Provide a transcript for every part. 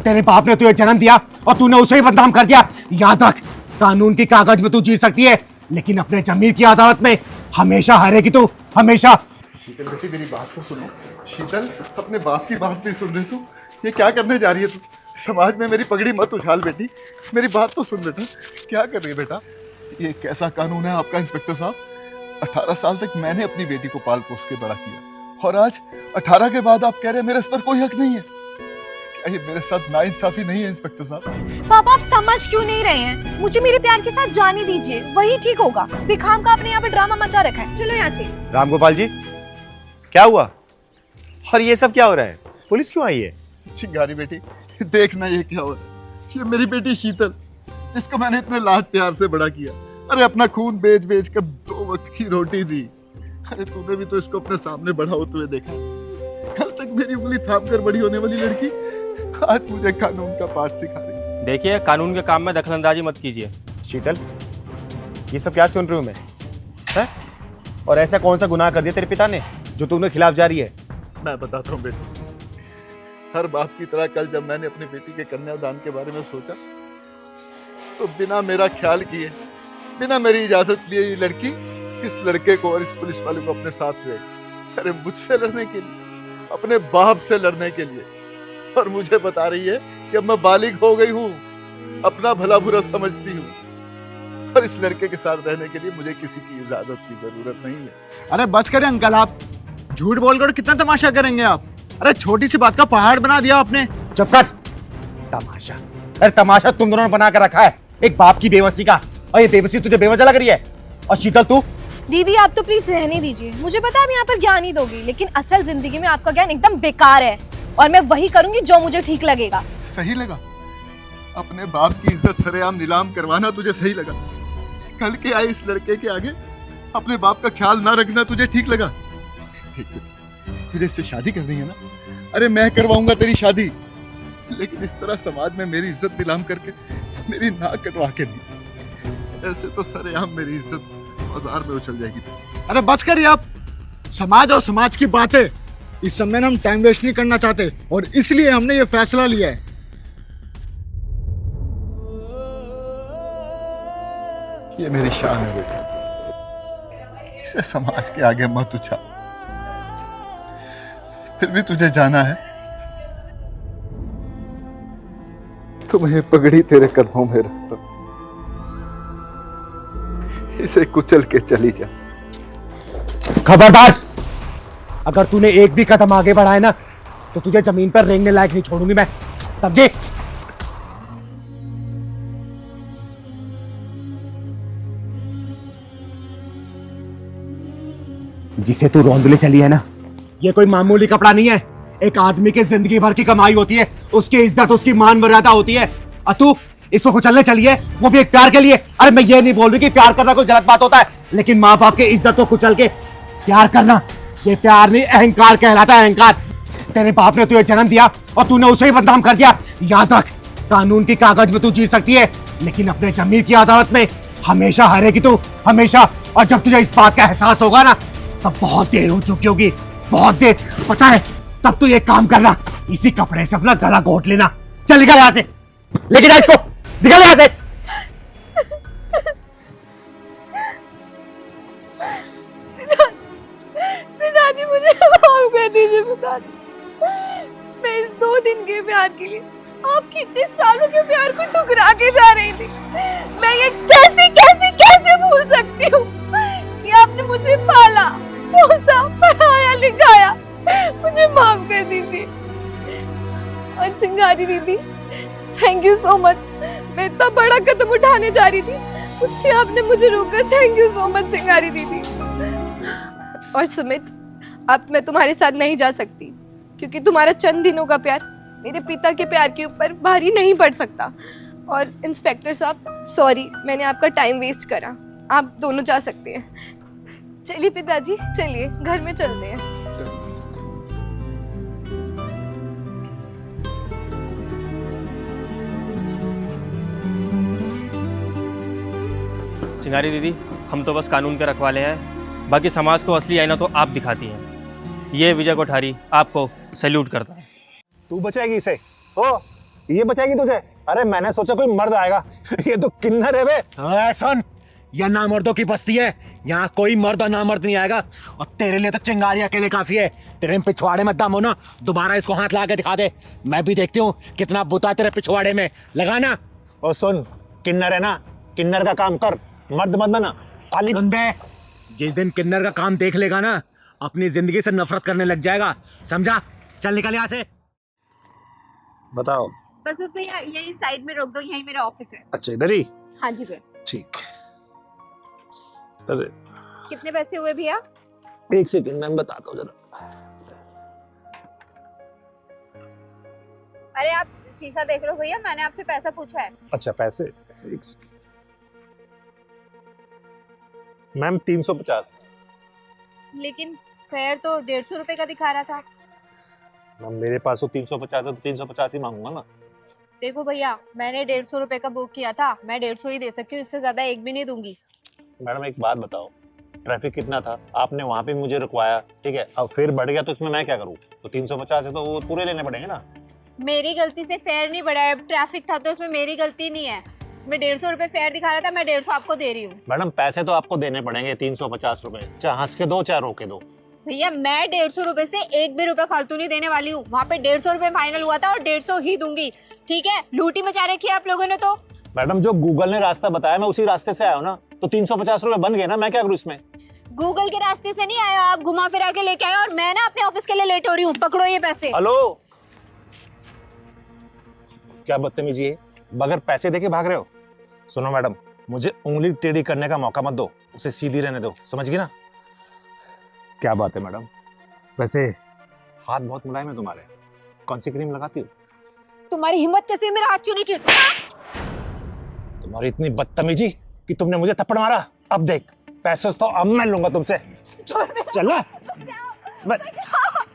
तेरे बाप ने तुझे जन्म दिया और तूने उसे ही बदनाम कर दिया। याद रख, कानून की कागज में तू जीत सकती है, लेकिन अपने जमीर की अदालत में हमेशा हारेगी तू, हमेशा। शीतल बेटी मेरी बात तो सुनो। शीतल, अपने बाप की बात नहीं सुन रही तू। ये क्या करने जा रही है तू? समाज में मेरी पगड़ी मत उछाल बेटी, मेरी बात तो सुन बेटा। क्या कर रही है बेटा? ये कैसा कानून है आपका इंस्पेक्टर साहब? 18 साल तक मैंने अपनी बेटी को पाल पोस के बड़ा किया, और आज 18 के बाद आप कह रहे हैं मेरे इस पर कोई हक नहीं है? क्या ये मेरे साथ नाइंसाफी नहीं है इंस्पेक्टर साहब? पापा आप समझ क्यों नहीं रहे हैं? मुझे मेरे प्यार के साथ जाने दीजिए, वही ठीक होगा। बेखाम का आपने यहाँ पे ड्रामा मचा रखा है। चलो यहाँ से। रामगोपाल जी, क्या हुआ और ये सब क्या हो रहा है? पुलिस क्यों आई है? चिंगारी बेटी, देखना ये क्या हो रहा है। ये मेरी बेटी शीतल, जिसको मैंने इतने लाड प्यार से बड़ा किया। अरे अपना खून बेच बेच कर 2 वक्त की रोटी दी। अरे तूने भी तो इसको अपने सामने बड़ा होते हुए देखा। कल तक मेरी उंगली थाम कर बड़ी होने वाली लड़की आज मुझे कानून का पाठ सिखा रही। देखिए, कानून के काम में दखलंदाजी मत कीजिए। शीतल, ये सब क्या सुन रही हूँ मैं? है? और ऐसा कौन सा गुनाह कर दिया तेरे पिता ने जो तू उनके खिलाफ जारी है? मैं बताता हूँ बेटी, हर बाप की तरह कल जब मैंने अपनी बेटी के कन्यादान के बारे में सोचा, तो बिना मेरा ख्याल किए, बिना मेरी इजाजत लिए ये लड़की इस लड़के को और इस पुलिस वाले को अपने साथ ले। अरे मुझसे लड़ने के लिए, अपने बाप से लड़ने के लिए। और मुझे बता रही है कि अब मैं बालिग हो गई हूँ, अपना भला बुरा समझती हूँ, और इस लड़के के साथ रहने के लिए मुझे किसी की इजाजत की जरूरत नहीं है। अरे बस करें अंकल, आप झूठ बोलकर कितना तमाशा करेंगे आप? अरे छोटी सी बात का पहाड़ बना दिया आपने। चुप कर। तमाशा? अरे तमाशा तुम दोनों ने बना कर रखा है, एक बाप की बेबसी का। और ये बेबसी तुझे बेवजह लग रही है। और शीतल तू? दीदी आप तो प्लीज रहने दीजिए। मुझे पता है आप यहाँ पर ज्ञान ही दोगी, लेकिन असल जिंदगी में आपका ज्ञान एकदम बेकार है, और मैं वही करूंगी जो मुझे ठीक लगेगा। सही लगा? अपने बाप की इज्जत सरेआम नीलाम करवाना तुझे सही लगा? कल के आए इस लड़के के आगे अपने बाप का ख्याल ना रखना तुझे ठीक लगा? ठीक है, तुझे इससे शादी करनी है ना? अरे मैं करवाऊंगा तेरी शादी, लेकिन इस तरह समाज में मेरी इज्जत नीलाम करके मेरी नाक कटवा के नहीं। ऐसे तो सरेआम मेरी इज्जत बाजार में उछल जाएगी। अरे बस करिए आप। समाज और समाज की बातें, इस समय में हम टाइम वेस्ट नहीं करना चाहते, और इसलिए हमने ये फैसला लिया है। ये मेरी शान है बेटा, इसे समाज के आगे मत उछाल। फिर भी तुझे जाना है तो मैं ये पगड़ी तेरे कदमों में रखता हूं, इसे कुचल के चली जा। खबरदार, अगर तूने एक भी कदम आगे बढ़ाए ना, तो तुझे जमीन पर रेंगने लायक नहीं छोड़ूंगी मैं, समझे? जिसे तू रौंदले चली है ना, ये कोई मामूली कपड़ा नहीं है। एक आदमी की जिंदगी भर की कमाई होती है, उसकी इज्जत, उसकी मान मर्यादा होती है, और तू इसको कुचलने चली है, वो भी एक प्यार के लिए। अरे मैं ये नहीं बोल रही कि प्यार करना कोई गलत बात होता है, लेकिन माँ बाप की इज्जत को कुचल के प्यार करना, ये प्यार नहीं, अहंकार कहलाता है, अहंकार। तेरे बाप ने तुझे जन्म दिया और तूने उसे ही बदनाम कर दिया। याद रख, कानून की कागज में तू जीत सकती है, लेकिन अपने जमीर की अदालत में हमेशा हारेगी तू, हमेशा। और जब तुझे इस बात का एहसास होगा ना, तब बहुत देर हो चुकी होगी, बहुत देर। पता है, तब तू ये काम करना, इसी कपड़े से अपना गला घोट लेना। चल निकल यहाँ से, लेके जा इसको, निकल यहाँ से। पिताजी मुझे माफ कर दीजिए पिताजी। मैं इस 2 दिन के प्यार के लिए आपके इतने सालों के प्यार को ठुकरा के जा रही थी। मैं ये कैसे कैसे कैसे भूल सकती हूँ कि आपने मुझे पाला, पोसा, पढ़ाया, लिखाया। मुझे माफ कर दीजिए। और चिंगारी दीदी, थैंक यू सो मच। मैं इतना बड़ा कदम उठाने जा रही थी, उससे आपने मुझे रोका। थैंक यू सो मच चिंगारी दीदी। और सुमित, अब मैं तुम्हारे साथ नहीं जा सकती, क्योंकि तुम्हारा चंद दिनों का प्यार मेरे पिता के प्यार के ऊपर भारी नहीं पड़ सकता। और इंस्पेक्टर साहब, सॉरी, मैंने आपका टाइम वेस्ट करा। आप दोनों जा सकते हैं। चलिए पिताजी, चलिए घर में चलते हैं। चिंगारी दीदी, हम तो बस कानून के रखवाले हैं, बाकी समाज को असली आईना तो आप दिखाती हैं। ये विजय कोठारी आपको सैल्यूट करता है। तू बचाएगी इसे? हो, ये बचाएगी तुझे? अरे मैंने सोचा कोई मर्द आएगा, ये तो किन्नर है बे। ओए सुन, यह नामर्दों की बस्ती है, यहाँ कोई मर्द और नामर्द नहीं आएगा। और तेरे लिए तो चिंगारी अकेले काफी है। तेरे पिछवाड़े में दम हो ना, दोबारा इसको हाथ ला के दिखा दे, मैं भी देखती हूँ कितना बुता तेरे पिछवाड़े में लगाना। और सुन, किन्नर है ना, किन्नर का काम कर, मर्द मत बना। साली सुन बे, जिस दिन किन्नर का काम देख लेगा ना, अपनी जिंदगी से नफरत करने लग जाएगा, समझा? चल निकल यहाँ से। बताओ। बस भैया यही साइड में रोक दो, यही मेरा ऑफिस है। अच्छा इधर ही? हाँ जी भैया। ठीक। अरे कितने पैसे हुए भैया? एक सेकंड मैं बताता हूँ जरा। अरे आप शीशा देख रहे हो भैया, मैंने आपसे पैसा पूछा है। अच्छा पैसे, एक सेकंड मैम। 350। लेकिन फेयर तो 150 रुपए का दिखा रहा था। मैम मेरे पास तो 350 है, तो 350 ही मांगूंगा ना। देखो भैया, मैंने 150 रुपए का बुक किया था, मैं 150 ही दे सकती हूँ, इससे ज्यादा एक भी नहीं दूंगी। मैडम एक बात बताओ, ट्रैफिक कितना था, आपने वहां पे मुझे रुकवाया, ठीक है, अब फिर बढ़ गया तो इसमें मैं क्या करूँ? तो 350 है तो वो पूरे लेने पड़ेंगे ना। मेरी गलती से फेयर नहीं बढ़ा है, ट्रैफिक था तो इसमें मेरी गलती नहीं है। मैं 150 रुपए फेयर दिखा रहा था, मैं 150 आपको दे रही हूँ। मैडम पैसे तो आपको देने पड़ेंगे 350 रुपए, चाहे हंस के दो चाहे रोके दो। भैया मैं 150 रुपए से एक भी रुपए फालतू नहीं देने वाली हूँ। वहाँ पे 150 रुपए फाइनल हुआ था और 150 ही दूंगी, ठीक है? लूटी मचा रखी है आप लोगों ने तो। मैडम जो गूगल ने रास्ता बताया मैं उसी रास्ते से आया हूँ ना, तो 350 रुपए बन गए ना, मैं क्या करूँ इसमें? गूगल के रास्ते से नहीं आया, आप घुमा फिरा के लेके आए और मैं ना अपने ऑफिस के लिए लेट हो रही हूँ। पकड़ो ये पैसे। हेलो, क्या बदतमीजी है, बगैर पैसे देके भाग रहे हो? सुनो मैडम, मुझे उंगली टेढ़ी करने का मौका मत दो, उसे सीधी रहने दो, समझ गई ना? क्या बात है मैडम? वैसे हाथ बहुत मुलायम है तुम्हारे, कौन सी क्रीम लगाती हो? तुम्हारी हिम्मत कैसे हुई मेरा हाथ छूने की? तुम्हारी इतनी बदतमीजी कि तुमने मुझे थप्पड़ मारा। अब देख, पैसे तो अब मैं लूंगा तुमसे। चल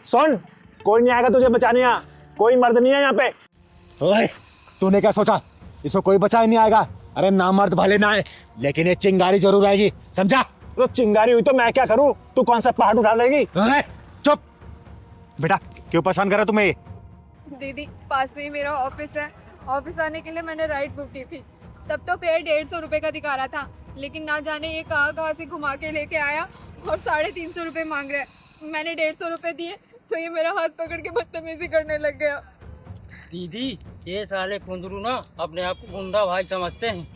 सुन, कोई नहीं आएगा तुझे बचाने, यहाँ कोई मर्द नहीं है यहाँ पे। ओए, तूने क्या सोचा इसको कोई बचा ही नहीं आएगा? अरे नामर्द भले ना आए, लेकिन ये चिंगारी जरूर आएगी, समझा? तो चिंगारी हुई तो मैं क्या करूं? तू कौन सा पहाड़ उठा लेगी? ओए, चुप बेटा, क्यों परेशान कर रहा तुम्हें? दीदी पास में ही मेरा ऑफिस है, ऑफिस आने के लिए मैंने राइड बुक की थी। तब तो फेयर 150 रुपए का दिखा रहा था, लेकिन ना जाने ये कहाँ से घुमा के लेके आया और 350 रुपए मांग रहा है। मैंने 150 रुपए दिए तो ये मेरा हाथ पकड़ के बदतमीजी करने लग गया। दीदी ये साले कुंदरू ना अपने आप को गुंडा भाई समझते हैं।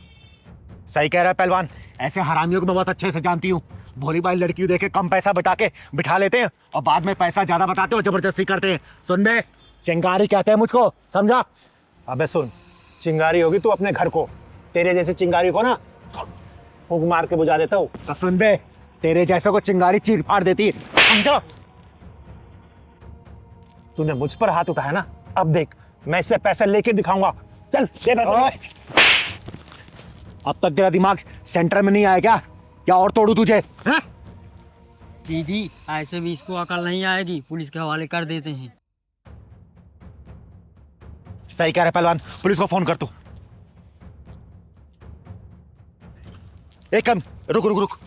सही कह रहा है पहलवान, ऐसे हरामियों को मैं बहुत अच्छे से जानती हूँ। भोली भाई लड़की देखे कम पैसा बता के बिठा लेते हैं और बाद में पैसा ज्यादा बताते हो, जबरदस्ती करते हैं। सुन बे, चिंगारी कहते हैं मुझको, समझा? अबे सुन, चिंगारी होगी तू अपने घर को, तेरे जैसे चिंगारी को ना फूंक मार के बुझा देता हूँ। तो सुन बे, तेरे जैसे को चिंगारी चीर फाड़ देती है, समझो? तूने मुझ पर हाथ उठाया ना, अब देख मैं इससे पैसे लेके दिखाऊंगा। चल दे पैसे। अब तक तेरा दिमाग सेंटर में नहीं आया क्या? क्या और तोड़ू तुझे? हाँ? दीदी ऐसे भी इसको अकल नहीं आएगी, पुलिस के हवाले कर देते हैं। सही कह रहे पहलवान, पुलिस को फोन कर तू। एक कम रुक रुक रुक,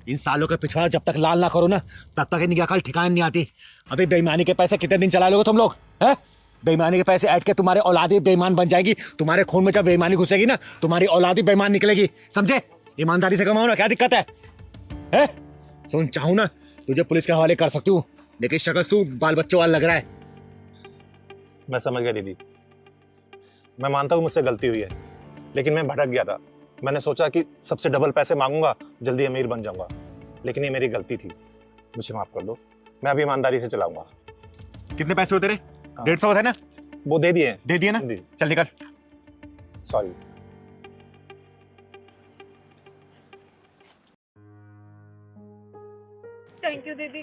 इन सालों के पिछवाड़ा जब तक लाल ना करो ना, तब तक इनकी अकल ठिकाने नहीं आती। अभी बेईमानी के पैसे कितने दिन चला लोगे तुम लोग? हैं? बेईमानी के पैसे ऐड के तुम्हारे औलादी बेईमान बन जाएगी। तुम्हारे खून में जब बेईमानी घुसेगी ना, तुम्हारी औलादी बेईमान निकलेगी, समझे? ईमानदारी से कमाओ ना, क्या दिक्कत है? हैं? सुन, चाहूं ना तुझे पुलिस के हवाले कर सकती हूँ, लेकिन शक्ल तू बाल बच्चों वाला लग रहा है। मैं समझ गया दीदी, मैं मानता हूँ मुझसे गलती हुई है, लेकिन मैं भटक गया था। मैंने सोचा कि सबसे डबल पैसे मांगूंगा, जल्दी अमीर बन जाऊंगा, लेकिन ये मेरी गलती थी, मुझे माफ कर दो। मैं अभी ईमानदारी से चलाऊंगा। कितने पैसे हो तेरे? 150 है ना? वो दे दिए। दे दिए ना? चल निकल। सॉरी। थैंक यू दीदी।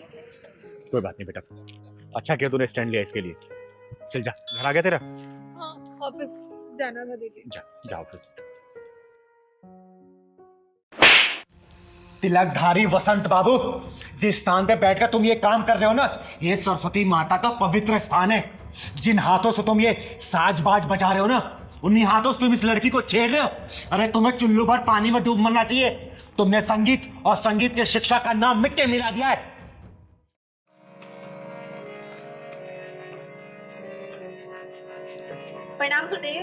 कोई बात नहीं बेटा, अच्छा किया तूने स्टैंड लिया इसके लिए। चल जा, घर आ गया तेरा? हाँ, ऑफिस जाना था दीदी। जा ऑफिस। तिलकधारी वसंत बाबू, जिस स्थान पे बैठकर तुम ये काम कर रहे हो ना, ये सरस्वती माता का पवित्र स्थान है। जिन हाथों से तुम ये साज-बाज बजा रहे हो ना, उन्हीं हाथों से तुम इस लड़की को छेड़ रहे हो। अरे तुम्हें चुल्लू भर पानी में डूब मरना चाहिए। तुमने संगीत और संगीत की शिक्षा का नाम मिट्टी मिला दिया है। प्रणाम गुरुदेव।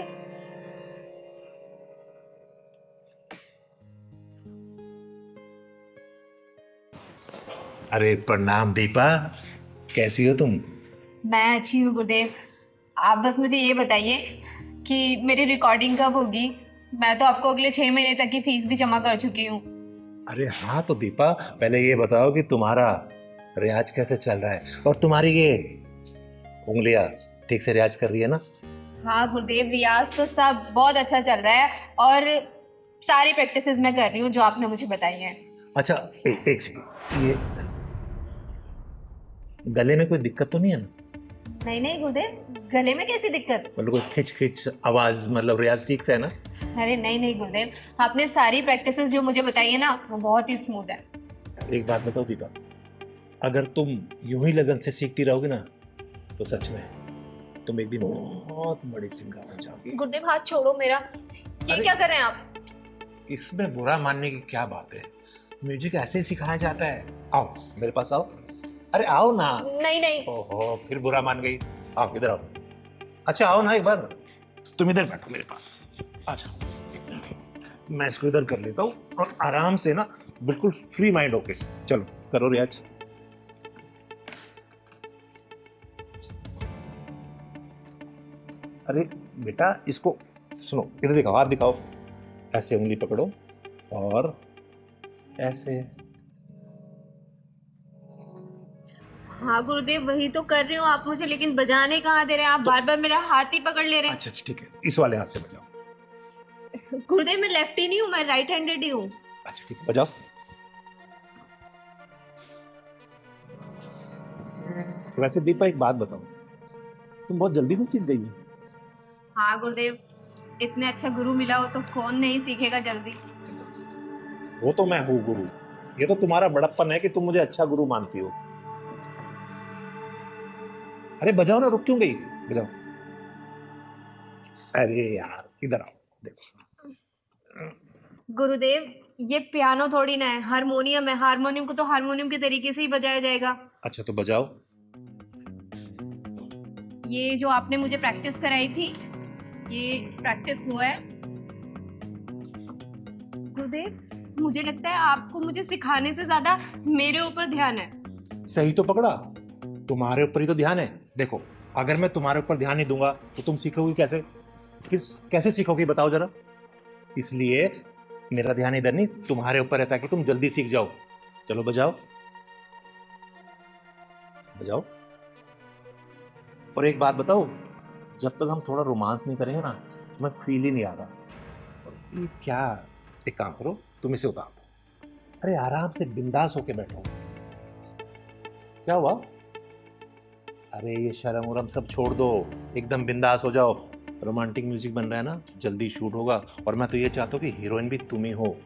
अरे प्रणाम दीपा, कैसी हो तुम? मैं अच्छी हूँ गुरुदेव। आप बस मुझे ये बताइए कि मेरी रिकॉर्डिंग कब होगी। मैं तो आपको अगले 6 महीने तक की फीस भी जमा कर चुकी हूँ। अरे हाँ, तो दीपा पहले ये बताओ कि तुम्हारा रियाज कैसे चल रहा है, और तुम्हारी ये उंगलियां ठीक से रियाज कर रही है ना? हाँ गुरुदेव, रियाज तो सब बहुत अच्छा चल रहा है और सारी प्रैक्टिसेस मैं कर रही हूँ जो आपने मुझे बताई हैं। अच्छा एक सेकंड, ये गले में कोई दिक्कत तो नहीं है ना? नहीं नहीं गुरुदेव, गले में कैसी दिक्कत? मतलब कोई खिंच खिंच आवाज, मतलब रियाज ठीक से है ना? अरे नहीं नहीं गुरुदेव, आपने सारी प्रैक्टिसेस जो मुझे बताई है ना वो बहुत ही स्मूथ है। एक बात बताओ दीपा, अगर तुम यूं ही लगन से सीखती रहोगी ना तो सच में तुम एक दिन बहुत बड़ी सिंगर बन जाओगी। गुरुदेव हाथ छोड़ो मेरा, ये क्या कर रहे हैं आप? इसमें बुरा मानने की क्या बात है, म्यूजिक ऐसे ही सिखाया जाता है। आओ मेरे पास आओ, अरे आओ ना। नहीं नहीं। ओहो, फिर बुरा मान गई। आओ इधर आओ। अच्छा आओ ना एक बार, तुम इधर बैठो मेरे पास, आ जाओ। मैं इसको इधर कर लेता हूँ और आराम से ना बिल्कुल फ्री माइंड होके चलो करो रियाज। अरे बेटा इसको सुनो, इधर दिखाओ, हाथ दिखाओ, ऐसे उंगली पकड़ो और ऐसे। हाँ गुरुदेव वही तो कर रही हूँ, आप मुझे लेकिन बजाने कहाँ दे रहे हैं? आप बार बार मेरा हाथ ही पकड़ ले रहे हैं। अच्छा ठीक है, इस वाले हाथ से बजाओ। गुरुदेव मैं लेफ्टी नहीं हूँ, मैं राइट हैंडेड ही हूँ। अच्छा ठीक है, बजाओ। वैसे दीपा एक बात बताओ, तुम बहुत जल्दी में सीख गई हो। हाँ गुरुदेव, इतने अच्छा गुरु मिला हो तो कौन नहीं सीखेगा जल्दी। वो तो मैं हूँ गुरु, ये तो तुम्हारा बड़प्पन है कि तुम मुझे अच्छा गुरु मानती हो। अरे बजाओ ना, रुक क्यों गई, बजाओ। अरे यार इधर आओ, देखो। गुरुदेव ये पियानो थोड़ी ना है, हारमोनियम है। हारमोनियम को तो हारमोनियम के तरीके से ही बजाया जाएगा। अच्छा तो बजाओ। ये जो आपने मुझे प्रैक्टिस कराई थी, ये प्रैक्टिस हुआ है। गुरुदेव मुझे लगता है आपको मुझे सिखाने से ज्यादा मेरे ऊपर ध्यान है। सही तो पकड़ा, तुम्हारे ऊपर ही तो ध्यान है। देखो अगर मैं तुम्हारे ऊपर ध्यान नहीं दूंगा तो तुम सीखोगी कैसे? फिर कैसे सीखोगी बताओ जरा। इसलिए मेरा ध्यान इधर नहीं, तुम्हारे ऊपर रहता है कि तुम जल्दी सीख जाओ। चलो बजाओ बजाओ। और एक बात बताओ, जब तक हम थोड़ा रोमांस नहीं करेंगे ना तो मैं फील ही नहीं आ रहा। और ये क्या, एक काम करो, तुम इसे उतार दो। अरे आराम से बिंदास होके बैठो। क्या हुआ? अरे ये शर्म उरम सब छोड़ दो, एकदम बिंदास हो जाओ। रोमांटिक म्यूजिक बन रहा है ना, जल्दी शूट होगा। और मैं तो ये चाहता हूँ कि हीरोइन भी तुम ही हो।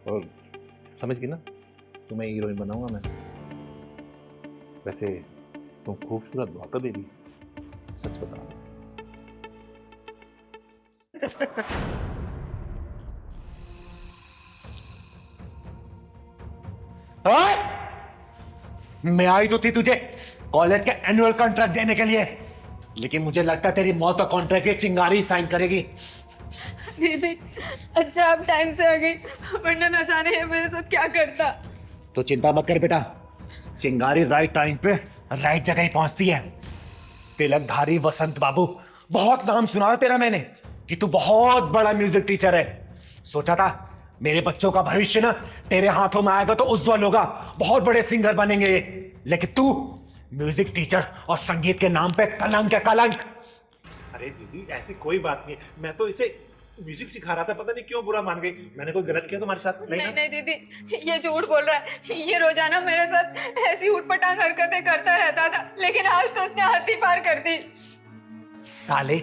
और समझ गई ना, तुम्हें हीरोइन बनाऊंगा मैं। वैसे तुम खूबसूरत बहुत हो बेबी, सच बता। मैं आई तो थी तुझे कॉलेज के एनुअल कॉन्ट्रैक्ट देने के लिए, लेकिन मुझे लगता है तेरी मौत का कॉन्ट्रैक्ट ये चिंगारी साइन करेगी। दीदी अच्छा आप टाइम से आ गई, वरना न जाने ये मेरे साथ क्या करता। तो चिंता मत कर बेटा, चिंगारी राइट टाइम पे राइट जगह ही पहुंचती है। तिलकधारी वसंत बाबू, बहुत नाम सुना है तेरा मैंने कि तू बहुत बड़ा म्यूजिक टीचर है। सोचा था मेरे बच्चों का भविष्य ना तेरे हाथों में आएगा तो उज्जवल होगा, बहुत बड़े सिंगर बनेंगे ये। लेकिन तू म्यूजिक टीचर और संगीत के नाम पे कलंक है, कलंक। अरे दीदी ऐसी कोई बात नहीं, मैं तो इसे म्यूजिक सिखा रहा था, पता नहीं क्यों बुरा मान गई। मैंने कोई गलत किया तुम्हारे साथ? नहीं नहीं दीदी ये झूठ बोल रहा है। ये रोजाना मेरे साथ ऐसी उठपटांग हरकतें करता रहता था, लेकिन आज तो उसने हद ही पार कर दी। साले,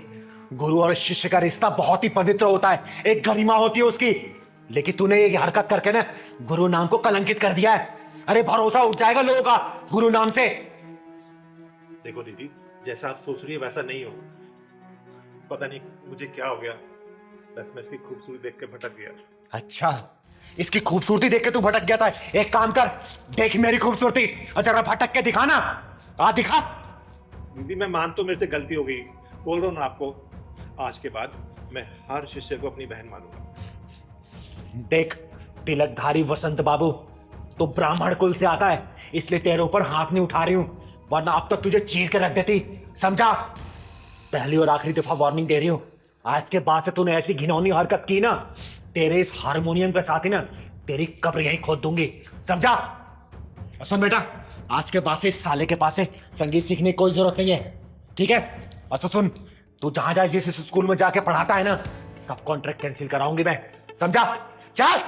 गुरु और शिष्य का रिश्ता बहुत ही पवित्र होता है, एक गरिमा होती है उसकी। लेकिन तूने ये हरकत करके ना गुरु नाम को कलंकित कर दिया है। अरे भरोसा उठ जाएगा लोगों का गुरु नाम से। देखो दीदी, जैसा आप सोच रही है वैसा नहीं हो। पता नहीं मुझे क्या हो गया, बस मैं इसकी खूबसूरती देख के भटक गया। अच्छा, इसकी खूबसूरती देख के तू भटक गया था? एक काम कर, देख मेरी खूबसूरती और जरा भटक के दिखा ना। आ दिखा। दीदी मैं मान तो मेरे से गलती हो गई, बोल रहा हूँ ना आपको। आज के बाद मैं हर शिष्य को अपनी बहन मानूंगा। देख तिलकधारी वसंत बाबू, तो ब्राह्मण कुल से आता है, इसलिए तेरे ऊपर हाथ नहीं उठा रही हूं, वरना अब तक तुझे चीर के रख देती। समझा? पहली और आखिरी दफा वार्निंग दे रही हूं, आज के बाद से तूने ऐसी घिनौनी हरकत की ना, तेरे इस हारमोनियम के साथ ही ना तेरी कब्र यहीं खोद दूंगी। समझा? और सुन बेटा, आज के बाद से इस साले के पास से संगीत सीखने की कोई जरूरत नहीं है, ठीक है? और तो सुन, तू जहां जहां जिस स्कूल में जाके पढ़ाता है ना, सब कॉन्ट्रैक्ट कैंसिल कराऊंगी मैं। समझा? चल।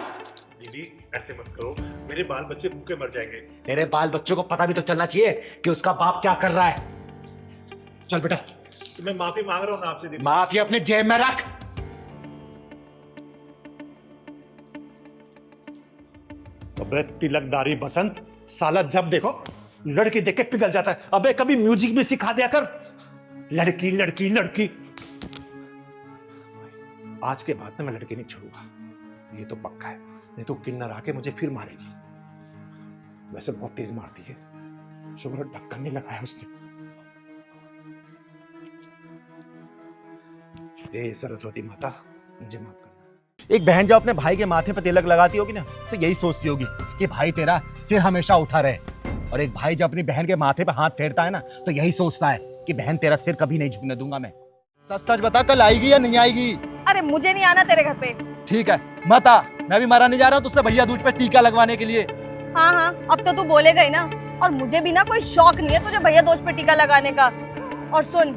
दीदी ऐसे मत करो, मेरे बाल बच्चे भूखे मर जाएंगे। तेरे बाल बच्चों को पता भी तो चलना चाहिए कि उसका बाप क्या कर रहा है। चल बेटा। तो मैं माफी मांग रहा हूँ ना आपसे दीदी। माफी अपने जेब में रख। अबे तिलकधारी बसंत, साला जब देखो लड़की देख के पिघल जाता है। अबे कभी म्यूजिक भी सिखा दिया कर। लड़की लड़की लड़की। आज के बाद में मैं लड़की नहीं छोड़ूंगा, ये तो पक्का है। नहीं तो किन्नर आके मुझे फिर मारेगी। वैसे बहुत तेज मारती है, शुक्र ढक्कन नहीं लगाया उसने। हे सरस्वती माता, मुझे माफ करना। एक बहन जब अपने भाई के माथे पर तिलक लगाती होगी ना, तो यही सोचती होगी कि भाई तेरा सिर हमेशा उठा रहे। और एक भाई जब अपनी बहन के माथे पर हाथ फेरता है ना, तो यही सोचता है कि बहन तेरा सिर कभी नहीं झुकने दूंगा मैं। सच सच बता, कल आएगी या नहीं आएगी? अरे मुझे नहीं आना तेरे घर पे। ठीक है, मत आ। मैं भी मारा नहीं जा रहा हूँ तुझसे भैया दूज पे टीका लगवाने के लिए। हाँ हाँ, अब तो तू बोलेगा ही ना। और मुझे भी ना कोई शौक नहीं है तुझे भैया दोस्त पे टीका लगाने का। और सुन,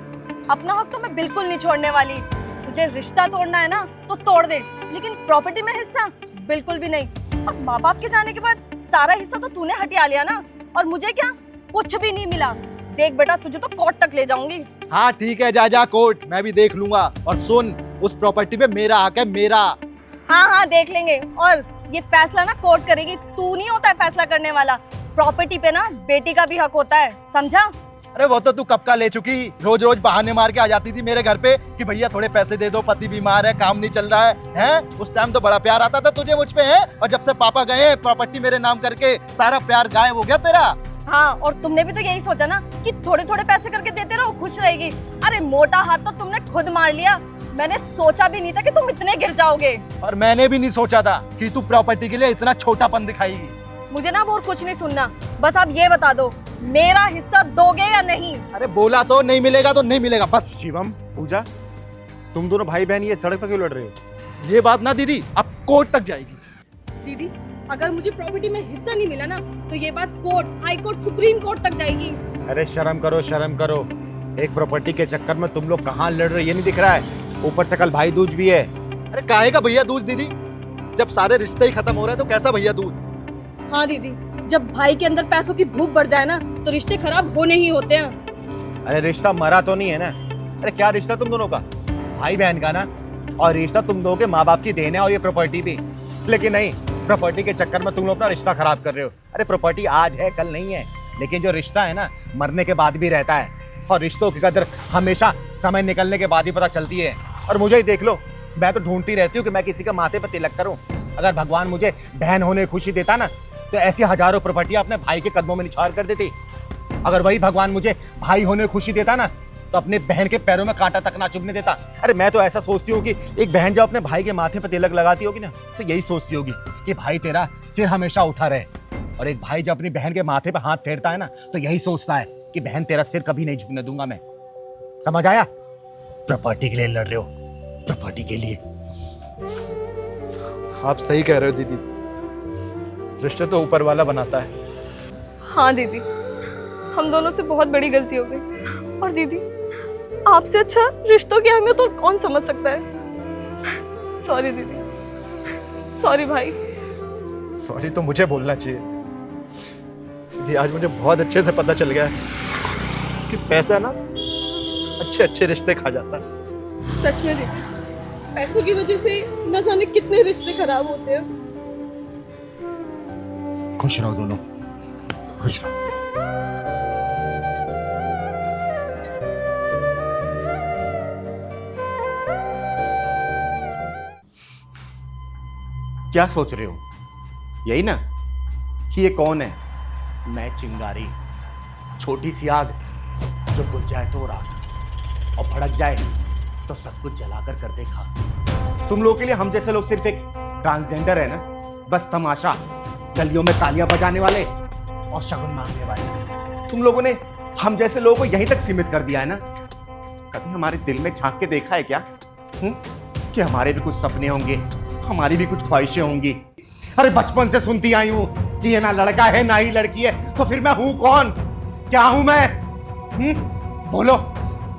अपना हक तो मैं बिल्कुल नहीं छोड़ने वाली। तुझे रिश्ता तोड़ना है ना तो तोड़ दे, लेकिन प्रॉपर्टी में हिस्सा बिल्कुल भी नहीं। और माँ बाप के जाने के बाद सारा हिस्सा तो तूने हटिया लिया ना, और मुझे क्या, कुछ भी नहीं मिला। देख बेटा, तुझे तो कोर्ट तक ले जाऊंगी। हाँ ठीक है, जा जा कोर्ट, मैं भी देख लूंगा। और सुन, उस प्रॉपर्टी पे मेरा हक है, मेरा। हाँ हाँ देख लेंगे। और ये फैसला ना कोर्ट करेगी, तू नहीं होता है फैसला करने वाला। प्रॉपर्टी पे ना बेटी का भी हक होता है, समझा? अरे वो तो तू कब का ले चुकी। रोज रोज बहाने मार के आ जाती थी मेरे घर पे कि भैया थोड़े पैसे दे दो, पति बीमार है, काम नहीं चल रहा है। हैं? उस टाइम तो बड़ा प्यार आता था तुझे मुझ पे, है? और जब से पापा गए, प्रॉपर्टी मेरे नाम करके, सारा प्यार गायब हो गया तेरा। हाँ, और तुमने भी तो यही सोचा ना कि थोड़े थोड़े पैसे करके देते रहो, खुश रहेगी। अरे मोटा हाथ तो तुमने खुद मार लिया। मैंने सोचा भी नहीं था कि तुम इतने गिर जाओगे। और मैंने भी नहीं सोचा था कि तू प्रॉपर्टी के लिए इतना छोटापन दिखाएगी। मुझे ना और कुछ नहीं सुनना, बस आप ये बता दो, मेरा हिस्सा दोगे या नहीं? अरे बोला तो नहीं मिलेगा तो नहीं मिलेगा, बस। शिवम, पूजा, तुम दोनों भाई बहन ये सड़क पर क्यों लड़ रहे हो? ये बात ना दीदी अब कोर्ट तक जाएगी। दीदी, अगर मुझे प्रॉपर्टी में हिस्सा नहीं मिला ना, तो ये बात court, high court, supreme court तक जाएगी। अरे शर्म करो, शर्म करो। एक प्रॉपर्टी के चक्कर में तुम लोग कहाँ लड़ रहे हो ये नहीं दिख रहा है? ऊपर से कल भाई दूज भी है। अरे काहे का भैया दूज दीदी? जब सारे रिश्ते ही खत्म हो रहे हैं तो कैसा भैया दूज? हाँ दीदी, जब भाई के अंदर पैसों की भूख बढ़ जाए ना, तो रिश्ते खराब होने ही होते हैं। अरे रिश्ता मरा तो नहीं है ना? अरे क्या रिश्ता तुम दोनों का? भाई बहन का ना। और रिश्ता तुम दोनों के माँ बाप की देन है, और ये प्रॉपर्टी भी। लेकिन नहीं, प्रॉपर्टी के चक्कर में तुम लोग अपना रिश्ता खराब कर रहे हो। अरे प्रॉपर्टी आज है कल नहीं है, लेकिन जो रिश्ता है ना, मरने के बाद भी रहता है। और रिश्तों की कदर हमेशा समय निकलने के बाद ही पता चलती है। और मुझे ही देख लो, मैं तो ढूंढती रहती हूँ कि मैं किसी का माथे पर तिलक करूँ। अगर भगवान मुझे बहन होने खुशी देता ना, तो ऐसी हजारों प्रॉपर्टियां अपने भाई के कदमों में निछावर कर देती। अगर वही भगवान मुझे भाई होने खुशी देता ना, तो अपने बहन के पैरों में कांटा तक ना चुभने देता। अरे मैं तो ऐसा सोचती हूँ कि एक बहन जब अपने भाई के माथे पर तिलक लगाती होगी ना, तो यही सोचती होगी कि भाई तेरा सिर हमेशा उठा रहे। और एक भाई जब अपनी बहन के माथे पर हाथ फेरता है ना, तो यही सोचता है कि बहन तेरा सिर कभी नहीं झुकने दूंगा मैं। समझ आया? प्रॉपर्टी के लिए लड़ रहे हो, प्रॉपर्टी के लिए। आप सही कह रहे हो दीदी, रिश्ते तो ऊपर वाला बनाता है। हाँ दीदी, हम दोनों से बहुत बड़ी गलती हो गई। और दीदी, आपसे अच्छा रिश्तों की अहमियत और कौन समझ सकता है। सॉरी दीदी, सॉरी भाई। सॉरी तो मुझे बोलना चाहिए दीदी। आज मुझे बहुत अच्छे से पता चल गया कि पैसा ना अच्छे अच्छे रिश्ते खा जाता है। सच में दीदी, पैसों की वजह से न जाने कितने रिश्ते खराब होते हैं। खुश रहो दोनों, खुश रहो। क्या सोच रहे हो? यही ना कि ये कौन है? मैं चिंगारी, छोटी सी आग जो बुझ जाए तो रात, और भड़क जाए तो सब कुछ जलाकर कर देखा। तुम लोगों के लिए हम जैसे लोग सिर्फ एक ट्रांसजेंडर है ना, बस तमाशा, गलियों में तालियां बजाने वाले और शगुन मांगने वाले। तुम लोगों ने हम जैसे लोगों को यहीं तक सीमित कर दिया है ना। कभी हमारे दिल में झांक के देखा है क्या कि हमारे भी कुछ सपने होंगे, हमारी भी कुछ ख्वाहिशें होंगी? अरे बचपन से सुनती आई हूं कि ये ना लड़का है ना ही लड़की है, तो फिर मैं हूं कौन? क्या हूं मैं? बोलो।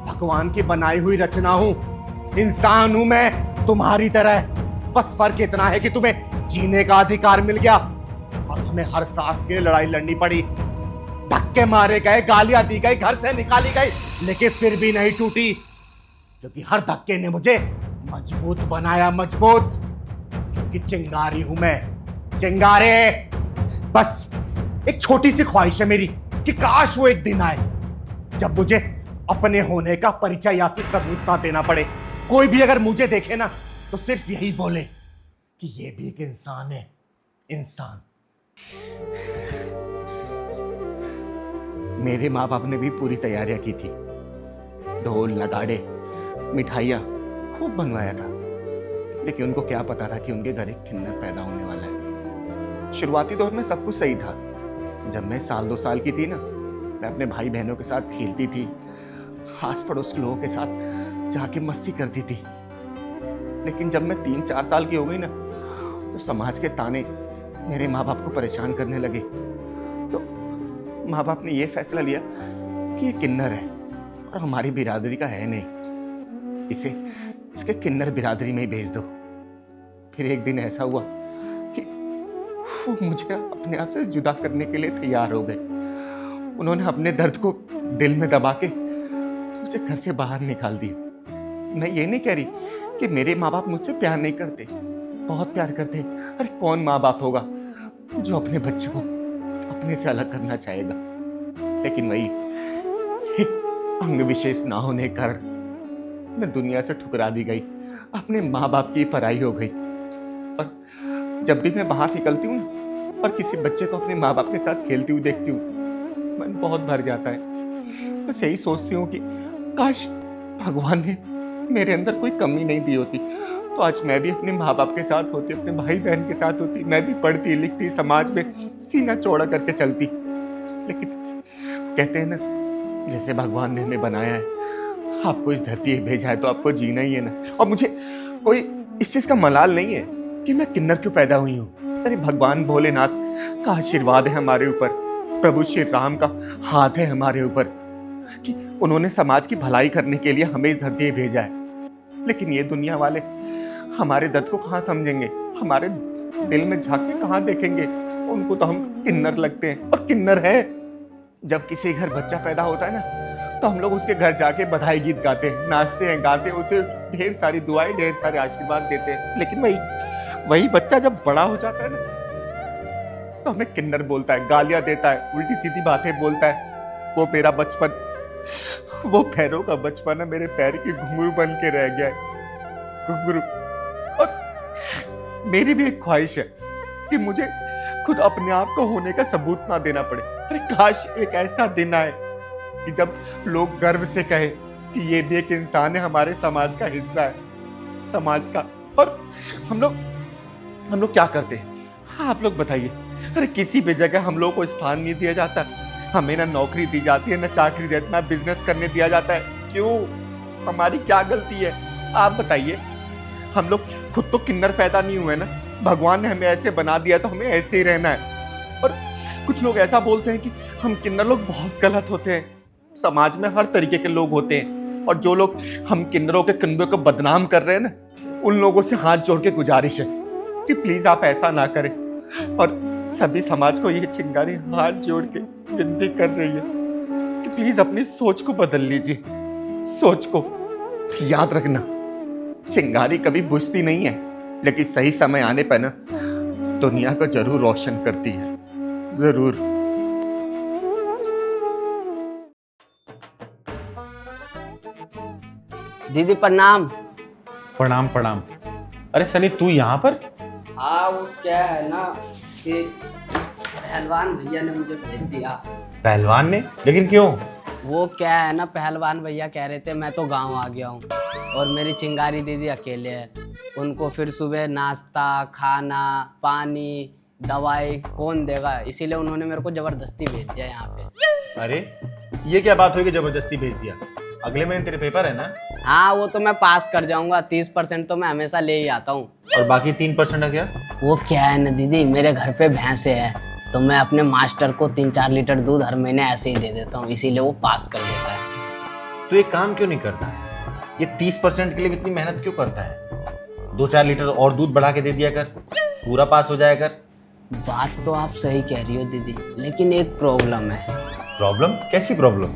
भगवान की बनाई हुई रचना हूं, इंसान हूं मैं तुम्हारी तरह। बस फर्क इतना है कि तुम्हें जीने का अधिकार मिल गया और हमें हर सांस के लिए लड़ाई लड़नी पड़ी। धक्के मारे गए, गालियां दी गई, घर से निकाली गई, लेकिन फिर भी नहीं टूटी, क्योंकि हर धक्के ने मुझे मजबूत बनाया, मजबूत। क्योंकि चिंगारी हूं मैं, चिंगारे। बस एक छोटी सी ख्वाहिश है मेरी कि काश वो एक दिन आए जब मुझे अपने होने का परिचय या फिर सबूत ना देना पड़े। कोई भी अगर मुझे देखे ना तो सिर्फ यही बोले कि ये भी एक इंसान है, इंसान। मेरे माँ बाप ने भी पूरी तैयारियां की थी, ढोल नगाड़े मिठाइयाँ खूब बनवाया था, लेकिन उनको क्या पता था कि उनके घर एक किन्नर पैदा होने वाला है। शुरुआती दौर में सब कुछ सही था। जब मैं 1-2 साल की थी ना, मैं अपने भाई बहनों के साथ खेलती थी, आस पड़ोस के लोगों के साथ जाके मस्ती करती थी। लेकिन जब मैं 3-4 साल की हो गई ना, तो समाज के ताने मेरे माँ बाप को परेशान करने लगे। तो माँ बाप ने यह फैसला लिया कि ये किन्नर है और हमारी बिरादरी का है नहीं, इसे इसके किन्नर बिरादरी में ही भेज दो। फिर एक दिन ऐसा हुआ कि वो मुझे अपने आप से जुदा करने के लिए तैयार हो गए। उन्होंने अपने दर्द को दिल में दबा के मुझे घर से बाहर निकाल दिया। मैं ये नहीं कह रही कि मेरे माँ बाप मुझसे प्यार नहीं करते, बहुत प्यार करते। अरे कौन माँ बाप होगा जो अपने बच्चे को अपने से अलग करना चाहेगा? लेकिन वही एक अंग विशेष ना होने के कारण मैं दुनिया से ठुकरा दी गई, अपने माँ बाप की पराई हो गई। और जब भी मैं बाहर निकलती हूँ और किसी बच्चे को अपने माँ बाप के साथ खेलती हुई देखती हूँ, मन बहुत भर जाता है। बस यही सोचती हूँ कि काश भगवान ने मेरे अंदर कोई कमी नहीं दी होती, तो आज मैं भी अपने माँ बाप के साथ होती, अपने भाई बहन के साथ होती, मैं भी पढ़ती लिखती, समाज में सीना चौड़ा करके चलती। लेकिन कहते हैं ना, जैसे भगवान ने हमें बनाया है, आपको इस धरती पे भेजा है तो आपको जीना ही है ना। और मुझे कोई इस चीज का मलाल नहीं है कि मैं किन्नर क्यों पैदा हुई हूँ। अरे भगवान भोलेनाथ का आशीर्वाद है हमारे ऊपर, प्रभु श्री राम का हाथ है हमारे ऊपर कि उन्होंने समाज की भलाई करने के लिए हमें इस धरती पे भेजा है। लेकिन ये दुनिया वाले हमारे दर्द को कहाँ समझेंगे, हमारे दिल में झांक के कहाँ देखेंगे? उनको तो हम किन्नर लगते हैं, और किन्नर है। जब किसी घर बच्चा पैदा होता है ना, तो हम लोग उसके घर जाके बधाई गीत गाते हैं, नाचते हैं, गाते हैं, उसे ढेर सारी दुआएं, ढेर सारे आशीर्वाद देते हैं। लेकिन वही बच्चा जब बड़ा हो जाता है ना, तो हमें किन्नर बोलता है, गालियां देता है, उल्टी सीधी बातें बोलता है। वो मेरा बचपन, वो पैरों का बचपन है, मेरे पैर की घुंघरू बन के रह गया है, घुंघरू। और मेरी भी एक ख्वाहिश है कि मुझे खुद अपने आप को होने का सबूत ना देना पड़े। अरे काश एक ऐसा दिन आए कि जब लोग गर्व से कहे कि ये भी एक इंसान है, हमारे समाज का हिस्सा है, समाज का। और हम लोग क्या करते हैं? हाँ, आप लोग बताइए। अरे किसी भी जगह हम लोग को स्थान नहीं दिया जाता, हमें ना नौकरी दी जाती है, ना चाकरी देती, ना बिजनेस करने दिया जाता है। क्यों? हमारी क्या गलती है? आप बताइए। हम लोग खुद तो किन्नर पैदा नहीं हुए ना, भगवान ने हमें ऐसे बना दिया तो हमें ऐसे ही रहना है। और कुछ लोग ऐसा बोलते हैं कि हम किन्नर लोग बहुत गलत होते हैं। समाज में हर तरीके के लोग होते हैं, और जो लोग हम किन्नरों के कन्बे को बदनाम कर रहे हैं ना, उन लोगों से हाथ जोड़ के गुजारिश है कि प्लीज आप ऐसा ना करें। और सभी समाज को ये चिंगारी हाथ जोड़ के विनती कर रही है कि प्लीज अपनी सोच को बदल लीजिए। सोच को याद रखना, चिंगारी कभी बुझती नहीं है, लेकिन सही समय आने पर ना दुनिया को जरूर रोशन करती है, जरूर। दीदी प्रणाम। प्रणाम प्रणाम। अरे सनी, तू यहाँ पर? हाँ, वो क्या है ना कि पहलवान भैया ने मुझे भेज दिया। पहलवान ने? लेकिन क्यों? वो क्या है ना, पहलवान भैया कह रहे थे मैं तो गांव आ गया हूँ और मेरी चिंगारी दीदी अकेले है। उनको फिर सुबह नाश्ता, खाना, पानी, दवाई कौन देगा, इसीलिए उन्होंने मेरे को जबरदस्ती भेज दिया यहाँ पे। अरे ये क्या बात हुई कि जबरदस्ती भेज दिया? अगले महीने तेरे पेपर है ना? हाँ वो तो मैं पास कर जाऊंगा, 30% तो मैं हमेशा ले ही आता हूँ। और बाकी 3% है क्या? वो क्या है ना दीदी, मेरे घर पे भैंसे है तो मैं अपने मास्टर को 3-4 लीटर दूध हर महीने ऐसे ही दे देता हूँ, इसीलिए वो पास कर देता है। तो ये काम क्यों नहीं करता है? ये 30% के लिए इतनी मेहनत क्यों करता है? 2-4 लीटर और दूध बढ़ा के दे दिया कर, पूरा पास हो जाया कर। बात तो आप सही कह रही हो दीदी, लेकिन एक प्रॉब्लम है। प्रॉब्लम? कैसी प्रॉब्लम?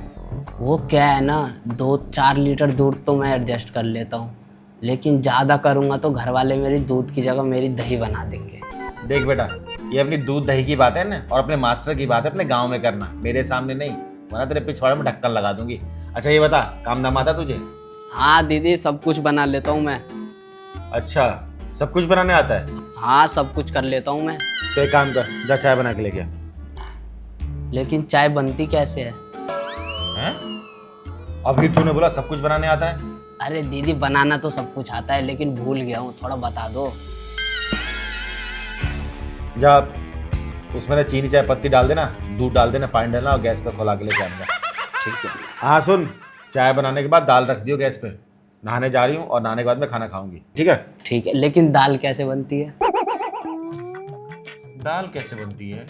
वो क्या है ना, 2-4 लीटर दूध तो मैं एडजस्ट कर लेता हूँ, लेकिन ज़्यादा करूँगा तो घर वाले मेरी दूध की जगह मेरी दही बना देंगे। देख बेटा, ये अपनी दूध दही की बात है ना, और अपने मास्टर की बात है अपने गांव में करना, मेरे सामने नहीं, वरना तेरे पिछवाड़े में ढक्कन लगा दूंगी। अच्छा ये बता, काम धाम आता तुझे? हाँ दीदी, सब कुछ बना लेता हूँ मैं। अच्छा, सब कुछ बनाने आता है? हाँ सब कुछ कर लेता हूँ मैं। तो एक काम कर, जा चाय बना के लेके आ। लेकिन चाय बनती कैसे है? हैं? अभी तूने बोला सब कुछ बनाने आता है। अरे दीदी, बनाना तो सब कुछ आता है, लेकिन भूल गया हूँ, थोड़ा बता दो। जा उसमें ना चीनी चाय पत्ती डाल देना, दूध डाल देना, पानी डालना और गैस पे खोला के लेके आऊंगा। ठीक है। हाँ सुन, चाय बनाने के बाद दाल रख दियो गैस पे, नहाने जा रही हूँ और नहाने के बाद में खाना खाऊंगी, ठीक है? ठीक है, लेकिन दाल कैसे बनती है? दाल कैसे बनती है?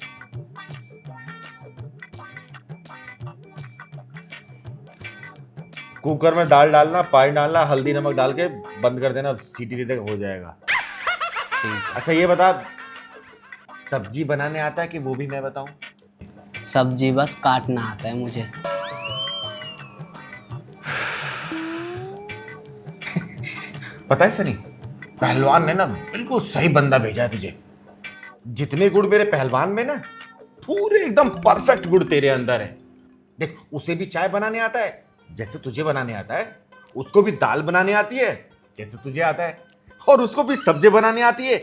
कुकर में दाल डालना, पानी डालना, हल्दी नमक डाल के बंद कर देना, सीटी दे देगा, हो जाएगा। ठीक है। अच्छा ये बता, सब्जी बनाने आता है कि वो भी मैं बताऊं? सब्जी बस काटना आता है मुझे। पता है सनी, पहलवान ने ना बिल्कुल सही बंदा भेजा है तुझे। जितने गुण मेरे पहलवान में ना, पूरे एकदम परफेक्ट गुण तेरे अंदर है। देख, उसे भी चाय बनाने आता है जैसे तुझे बनाने आता है, उसको भी दाल बनाने आती है जैसे तुझे आता है, और उसको भी सब्जी बनाने आती है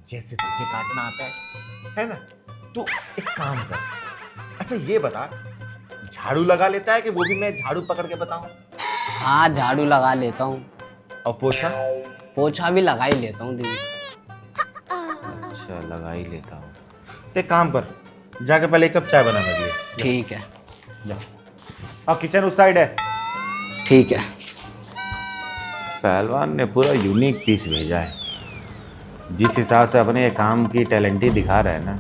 जैसे तुझे काटना आता है ना? तो एक काम कर, अच्छा ये बता, झाड़ू लगा लेता है कि वो भी मैं झाड़ू पकड़ के बताऊं? हाँ झाड़ू लगा लेता हूँ। और पोछा? पोछा भी लगा ही लेता हूँ दीदी। अच्छा लगा ही लेता हूँ। एक काम कर, जाके पहले 1 कप चाय बना मेरे लिए। ठीक है। जा। और किचन उस साइड है। ठीक है। पहलवान ने पूरा यूनिक पीस भेजा है, जिस हिसाब से अपने काम की टैलेंट ही दिखा रहा है ना।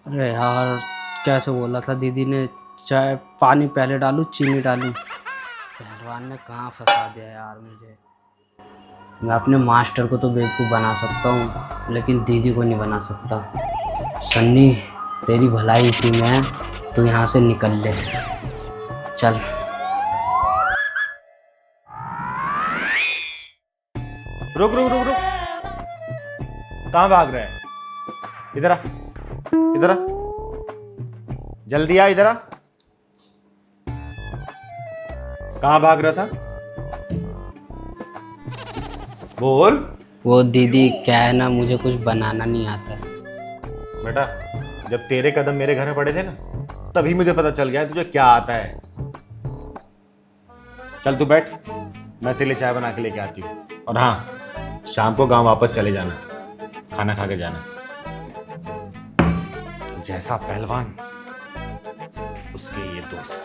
अरे यार, कैसे बोला था दीदी ने, चाय पानी पहले डालूं चीनी डालूं? पहलवान ने कहाँ फंसा दिया यार मुझे। मैं अपने मास्टर को तो बेवकूफ़ बना सकता हूँ, लेकिन दीदी को नहीं बना सकता। सन्नी, तेरी भलाई इसी में है, तू यहाँ से निकल ले, चल। रुक रुक रुक रुक, कहाँ भाग रहा है? इधर आ, इधर आ, जल्दी आ, इधर आ। कहाँ भाग रहा था? बोल। वो दीदी क्या है ना, मुझे कुछ बनाना नहीं आता। बेटा, जब तेरे कदम मेरे घर में पड़े थे ना, तभी मुझे पता चल गया तुझे क्या आता है। चल तू बैठ, मैं तेरे लिए चाय बना के लेके आती हूँ। और हाँ, शाम को गांव वापस चले जाना, खाना खा के जाना। जैसा पहलवान उसके ये दोस्त।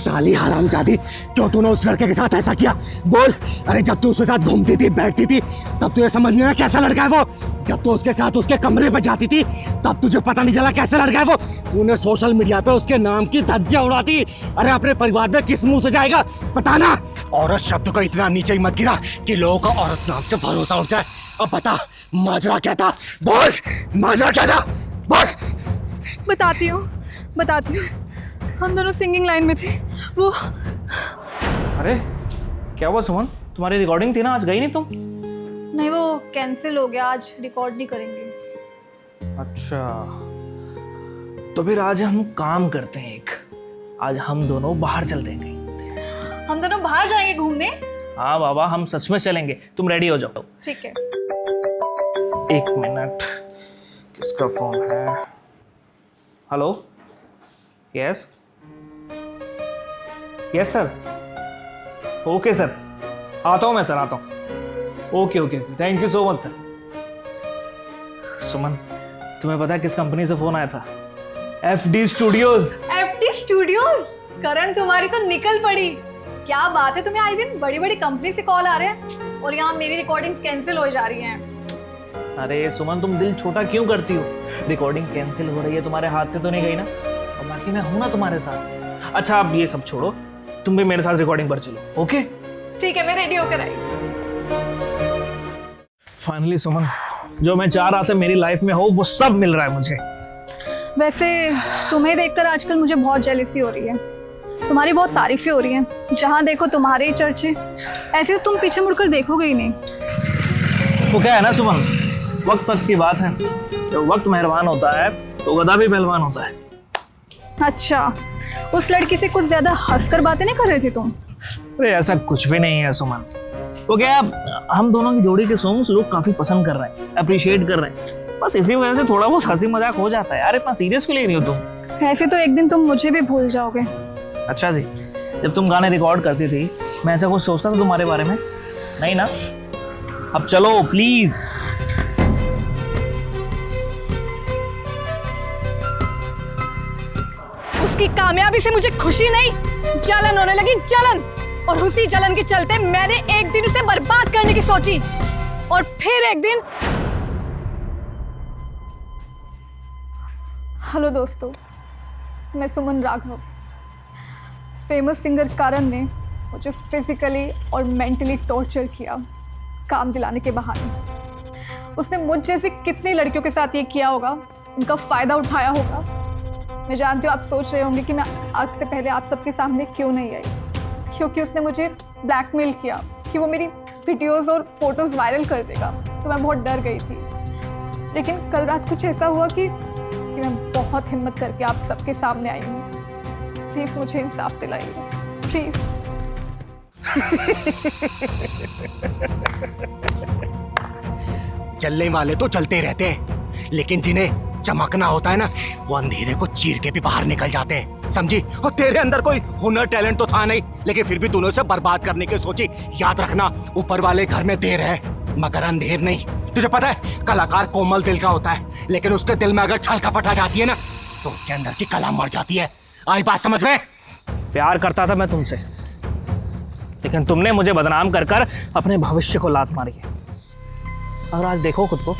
साली हरामजादी, क्यों तूने उस लड़के के साथ ऐसा किया? बोल। अरे जब तू उसके साथ घूमती थी, बैठती थी, तब तुझे समझ नहीं आया कैसा लड़का है वो? जब तू उसके साथ उसके कमरे पे जाती थी, तब तुझे पता नहीं चला कैसा लड़का है वो? तूने सोशल मीडिया पे उसके नाम की धज्जियां उड़ाती। अरे अपने परिवार में किस मुंह से जाएगा बताना? औरत शब्द को इतना नीचे ही मत गिरा कि लोगों का औरत नाम से भरोसा उठ जाए। अब बता, माजरा क्या था? बोल, माजरा क्या था? बोल। बताती हूँ। हम दोनों सिंगिंग लाइन में थे। वो अरे क्या हुआ सुमन, तुम्हारी रिकॉर्डिंग थी ना, आज गई नहीं तुम? नहीं, वो कैंसिल हो गया, आज रिकॉर्ड नहीं करेंगे। अच्छा, तो फिर आज हम काम करते हैं, आज हम दोनों बाहर चलते हैं कहीं। हम दोनों बाहर जाएंगे घूमने। हाँ बाबा, हम सच में चलेंगे, तुम रेडी हो जाओ। ठीक है। एक मिनट, किसका फोन है? Hello, yes yes sir, okay sir, आता हूँ मैं सर, आता हूँ। Okay okay okay, thank you so much sir. Suman, तुम्हें पता है किस कंपनी से फोन आया था? FD studios. FD studios? Karan तुम्हारी तो निकल पड़ी। क्या बात है, तुम्हें आए दिन बड़ी बड़ी कंपनी से कॉल आ रहे हैं और यहाँ मेरी रिकॉर्डिंग्स कैंसिल हो जा रही हैं। अरे सुमन, तुम दिल छोटा क्यों करती हो? रिकॉर्डिंग कैंसिल हो रही है, तुम्हारे हाथ से तो नहीं गई ना? और बाकी मैं हूं ना तुम्हारे साथ। अच्छा, अब ये सब छोड़ो, तुम भी मेरे साथ रिकॉर्डिंग पर चलो। ओके ठीक है, मैं रेडी होकर आई। फाइनली सुमन, जो मैं चाह रहा था मेरी लाइफ में हो वो सब मिल रहा है मुझे। वैसे तुम्हें देखकर आजकल मुझे बहुत जेलसी हो रही है। तुम्हारी बहुत तारीफें हो रही हैं, जहाँ देखो तुम्हारे ही चर्चे। ऐसे तो तुम पीछे मुड़कर देखोगे ही नहीं। वो क्या है ना सुमन, वक्त सच की बात है। जब वक्त मेहरबान होता है तो गधा भी पहलवान होता है। अच्छा, उस लड़की से कुछ ज्यादा हंसकर बातें नहीं कर रहे थे तुम? अरे ऐसा कुछ भी नहीं है सुमन। वो क्या, हम दोनों की जोड़ी के सॉन्ग्स लोग काफी पसंद कर रहे हैं, अप्रिशिएट कर रहे हैं। बस इसी वजह से थोड़ा बहुत हंसी मजाक हो जाता है यार। इतना सीरियस क्यों ले रही हो तुम? ऐसे तो एक दिन तुम मुझे भी भूल जाओगे। अच्छा जी, जब तुम गाने रिकॉर्ड करती थी मैं ऐसा कुछ सोचता था तुम्हारे बारे में? नहीं ना? अब चलो प्लीज। उसकी कामयाबी से मुझे खुशी नहीं, जलन होने लगी, जलन। और उसी जलन के चलते मैंने एक दिन उसे बर्बाद करने की सोची। और फिर एक दिन। हेलो दोस्तों, मैं सुमन राघव। फेमस सिंगर करण ने मुझे फिजिकली और मेंटली टॉर्चर किया, काम दिलाने के बहाने। उसने मुझ जैसी कितनी लड़कियों के साथ ये किया होगा, उनका फायदा उठाया होगा। मैं जानती हूँ आप सोच रहे होंगे कि मैं आज से पहले आप सबके सामने क्यों नहीं आई, क्योंकि उसने मुझे ब्लैकमेल किया कि वो मेरी वीडियोस और फोटोज वायरल कर देगा। तो मैं बहुत डर गई थी। लेकिन कल रात कुछ ऐसा हुआ कि मैं बहुत हिम्मत करके आप सबके सामने आई हूँ। प्लीज मुझे इंसाफ दिलाइए, प्लीज। चलने वाले तो चलते रहते हैं, लेकिन जिन्हें चमकना होता है ना, वो अंधेरे को चीर के भी बाहर निकल जाते हैं, समझी? और तेरे अंदर कोई हुनर टैलेंट तो था नहीं, लेकिन फिर भी तूने उसे बर्बाद करने की सोची। याद रखना, ऊपर वाले घर में देर है मगर अंधेर नहीं। तुझे पता है कलाकार कोमल दिल का होता है, लेकिन उसके दिल में अगर छल कपट आ जाती है ना, तो उसके अंदर की कला मर जाती है। आई बात समझ में? प्यार करता था मैं तुमसे, लेकिन तुमने मुझे बदनाम कर कर अपने भविष्य को लात मारी है। और आज देखो खुद को,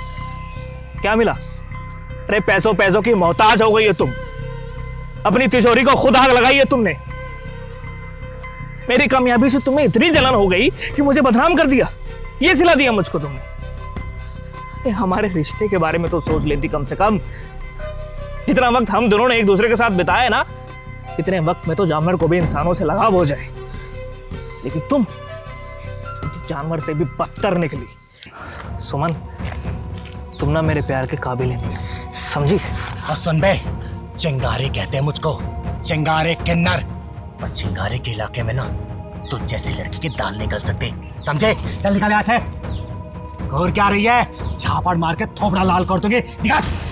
क्या मिला? अरे पैसों पैसों की मोहताज हो गई है तुम। अपनी तिजोरी को खुद आग लगाई है तुमने। मेरी कामयाबी से तुम्हें इतनी जलन हो गई कि मुझे बदनाम कर दिया, ये सिला दिया मुझको तुमने। अरे हमारे रिश्ते के बारे में तो सोच लेती कम से कम। जितना वक्त हम दोनों ने एक दूसरे के साथ बिताया ना, इतने वक्त में तो जानवर को भी इंसानों से लगाव हो जाए। लेकिन तुम तो जानवर से भी बदतर निकली। सुमन, तुम ना मेरे प्यार के काबिल नहीं, समझी? और सुन बे, चिंगारे कहते हैं मुझको, चिंगारे किन्नर। पर चिंगारे के इलाके में ना तुझ जैसी लड़की के दाल निकल सकते, समझे? चल निकल यहाँ से। और क्या रही है? झापड़ मार के थोपड़ा लाल कर दूंगी, निकल।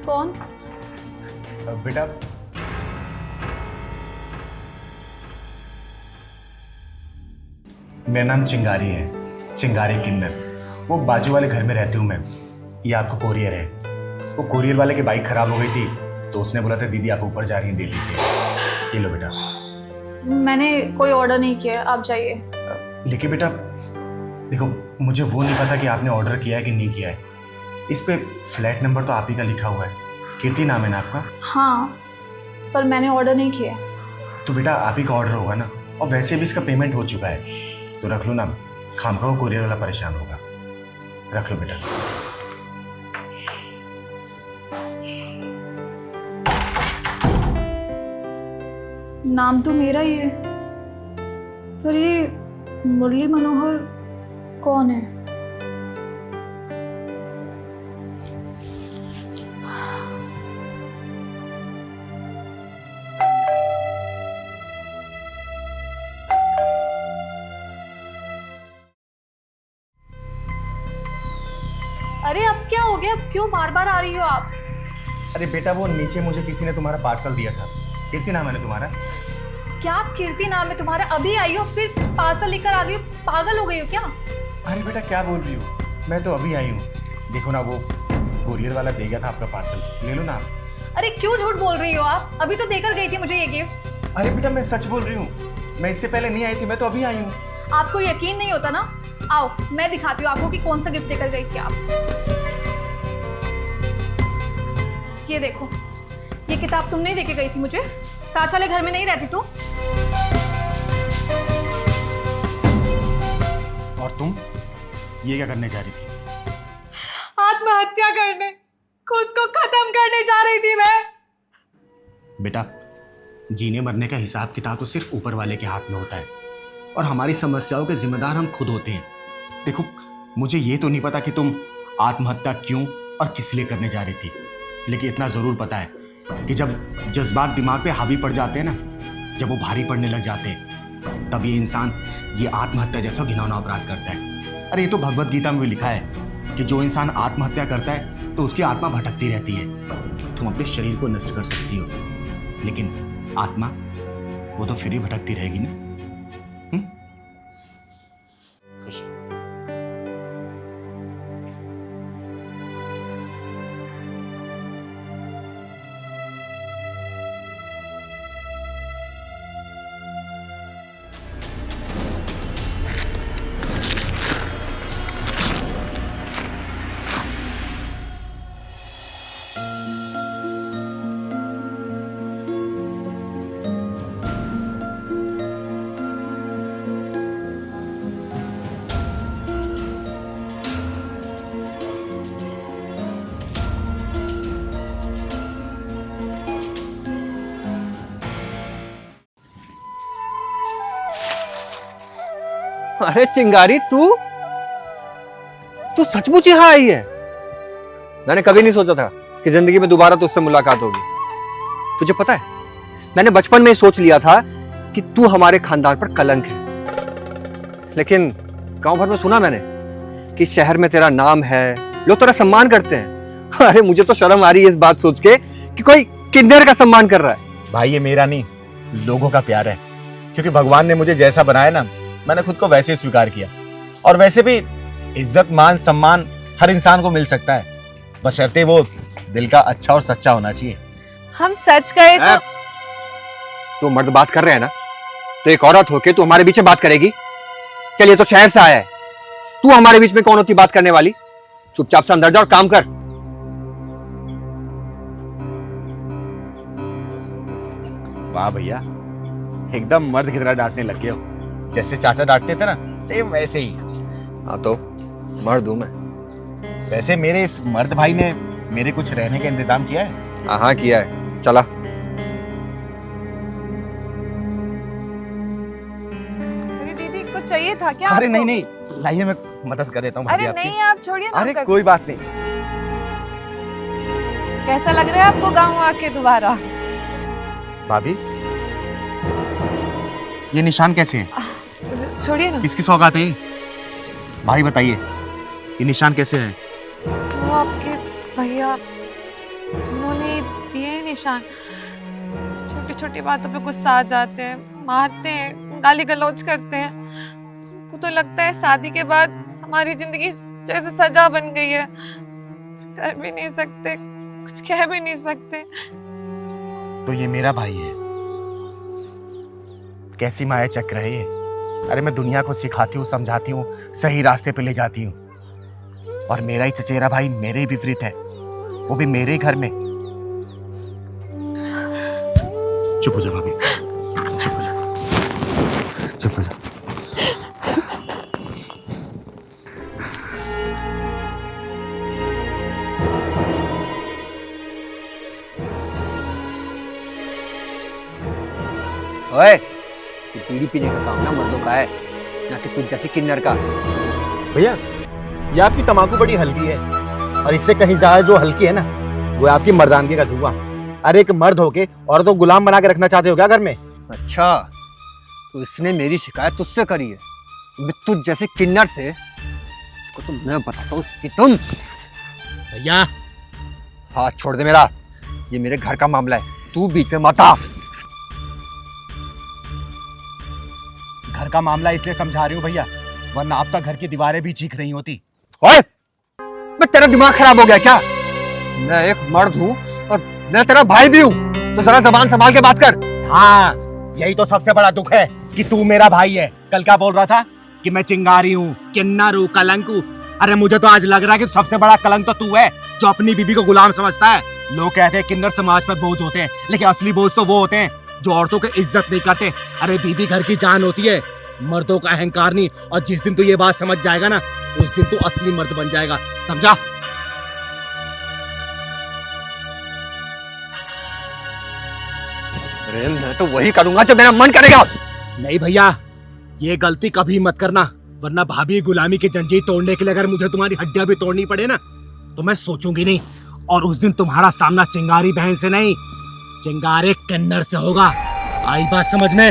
कौन? बेटा, मेरा नाम चिंगारी है, चिंगारी किन्नर। वो बाजू वाले घर में रहती हूँ मैं। ये आपको कोरियर है। वो कोरियर वाले की बाइक खराब हो गई थी, तो उसने बोला था दीदी आप ऊपर जा रही हैं, दे लीजिए। ये लो बेटा। मैंने कोई ऑर्डर नहीं किया, आप जाइए। लेकिन बेटा देखो, मुझे वो नहीं पता कि आपने ऑर्डर किया है कि नहीं किया है। इस पे फ्लैट नंबर तो आप ही का लिखा हुआ है, कीर्ति नाम है ना आपका? हाँ, पर मैंने ऑर्डर नहीं किया। तो बेटा आप ही का ऑर्डर होगा ना, और वैसे भी इसका पेमेंट हो चुका है, तो रख लो ना, खामखा वो कुरियर वाला परेशान होगा। रख लो बेटा। नाम तो मेरा ही है, पर ये मुरली मनोहर कौन है? अरे अब क्या हो गया? अब क्यों बार बार आ रही हो आप? अरे बेटा वो नीचे मुझे किसी ने तुम्हारा पार्सल दिया था। कीर्ति नाम है ना तुम्हारा? क्या कीर्ति नाम है तुम्हारा? अभी आई हो फिर पार्सल लेकर आ गई हो? पागल हो गई हो क्या? अरे बेटा क्या बोल रही हो, मैं तो अभी आई हूँ। देखो ना वो कुरियर वाला दे गया था आपका पार्सल, ले लो ना आप। अरे क्यों झूठ बोल रही हो आप? अभी तो देकर गई थी मुझे ये गिफ्ट। अरे बेटा मैं सच बोल रही हूँ, मैं इससे पहले नहीं आई थी, मैं तो अभी आई हूँ। आपको यकीन नहीं होता ना? आओ मैं दिखाती हूँ आपको कि कौन सा गिफ्ट देकर गई थी आप। ये देखो, ये किताब तुम नहीं देके गई थी मुझे? साथ वाले घर में नहीं रहती तू? और तुम ये क्या करने जा रही थी? आत्महत्या करने, खुद को खत्म करने जा रही थी मैं। बेटा जीने मरने का हिसाब किताब तो सिर्फ ऊपर वाले के हाथ में होता है, और हमारी समस्याओं के जिम्मेदार हम खुद होते हैं। देखो मुझे ये तो नहीं पता कि तुम आत्महत्या क्यों और किस लिए करने जा रही थी, लेकिन इतना जरूर पता है कि जब जज्बात दिमाग पे हावी पड़ जाते हैं ना, जब वो भारी पड़ने लग जाते हैं, तब ये इंसान ये आत्महत्या जैसा घिनौना अपराध करता है। अरे ये तो भगवत गीता में भी लिखा है कि जो इंसान आत्महत्या करता है तो उसकी आत्मा भटकती रहती है। तुम अपने शरीर को नष्ट कर सकती हो, लेकिन आत्मा वो तो फिर ही भटकती रहेगी ना। खुश। अरे चिंगारी तू सचमुच यहाँ आई है? मैंने कभी नहीं सोचा था कि जिंदगी में दोबारा तुझसे मुलाकात होगी। तुझे पता है मैंने बचपन में ही सोच लिया था कि तू हमारे खानदान पर कलंक है, लेकिन गांव भर में सुना मैंने कि शहर में तेरा नाम है, लोग तेरा सम्मान करते हैं। अरे मुझे तो शर्म आ रही है इस बात सोच के कि कोई किन्नर का सम्मान कर रहा है। भाई ये मेरा नहीं, लोगों का प्यार है, क्योंकि भगवान ने मुझे जैसा बनाया ना, मैंने खुद को वैसे ही स्वीकार किया। और वैसे भी इज्जत मान सम्मान हर इंसान को मिल सकता है, बशर्ते वो दिल का अच्छा और सच्चा होना चाहिए। हम सच कहे तो तू मर्द बात कर रहे हैं ना, तो एक औरत होके तू हमारे बीच में बात करेगी? चलिए तो शहर से आया है, तू हमारे बीच में कौन होती बात करने वाली? चुपचाप से अंदर जा और काम कर। वाह भैया, एकदम मर्द की तरह डांटने लग गए हो, जैसे चाचा डांटते थे ना, सेम वैसे ही। हाँ तो मर्द हूं मैं। वैसे मेरे इस मर्द भाई ने मेरे कुछ रहने का इंतजाम किया है? हाँ किया है, चला। अरे दीदी कुछ चाहिए था क्या? अरे आपको? नहीं, लाइए मैं मदद कर देता हूँ भाभी अरे आपकी। नहीं आप छोड़िए ना। अरे आप कोई बात नहीं। कैसा लग रहा है आपको गाँव आके दोबारा? भाभी ये निशान कैसे हैं? छोड़िए ना। किसकी सौगात है ये? भाई बताइए ये निशान कैसे है? वो आपके भैया, उन्होंने दिए हैं निशान। छोटी छोटी बातों पे गुस्सा आ जाते हैं, मारते हैं, गाली गलौज करते हैं। हमको तो लगता है शादी के बाद हमारी जिंदगी जैसे सजा बन गई है, कुछ कर भी नहीं सकते, कुछ कह भी नहीं सकते। तो ये मेरा भाई है। कैसी माया चक्र है ये। अरे मैं दुनिया को सिखाती हूँ, समझाती हूँ, सही रास्ते पे ले जाती हूँ, और मेरा ही चचेरा भाई मेरे ही विपरीत है, वो भी मेरे ही घर में। चुप हो जा भाभी, चुप हो जा, चुप हो जा। ओए, ये बीड़ी पीने का काम ना मर्दों का है, ना कि तुझ जैसी किन्नर का। भैया ये आपकी तंबाकू बड़ी हल्की है और इससे कहीं ज्यादा जो हल्की है ना वो आपकी मर्दानगी का धुआं। अरे एक मर्द होके और तो गुलाम बना के रखना चाहते हो क्या घर में? अच्छा, तो इसने मेरी शिकायत तुझसे करी है? तुझ जैसे किन्नर से इसको तो मैं बताता हूँ कि तुम। भैया हाथ छोड़ दे मेरा, ये मेरे घर का मामला है, तू बीच में मत आ। घर का मामला इसलिए समझा रही हूँ भैया, वरना अब तक घर की दीवारें भी चीख रही होती। ओए, मैं तेरा दिमाग खराब हो गया क्या? मैं एक मर्द हूँ और मैं तेरा भाई भी हूँ, तो जरा जबान संभाल के बात कर। हाँ, यही तो सबसे बड़ा दुख है कि तू मेरा भाई है। कल क्या बोल रहा था कि मैं चिंगारी हूँ, किन्नर हूँ, कलंक हूँ। अरे मुझे तो आज लग रहा है कि सबसे बड़ा कलंक तो तू है जो अपनी बीबी को गुलाम समझता है। लोग कहते हैं किन्नर समाज पर बोझ होते हैं, लेकिन असली बोझ तो वो होते हैं जो औरतों की इज्जत नहीं करते। अरे बीबी घर की जान होती है, मर्दों का अहंकार नहीं। और जिस दिन तू ये बात समझ जाएगा ना, उस दिन तू असली मर्द बन जाएगा, समझा? अरे मैं तो वही करूंगा जो मेरा मन करेगा। नहीं भैया, ये गलती कभी मत करना, वरना भाभी गुलामी की जंजीर तोड़ने के लिए अगर मुझे तुम्हारी हड्डियां भी तोड़नी पड़े ना, तो मैं सोचूंगी नहीं। और उस दिन तुम्हारा सामना चिंगारी बहन से नहीं, चिंगारे किन्नर से होगा। आई बात समझ में?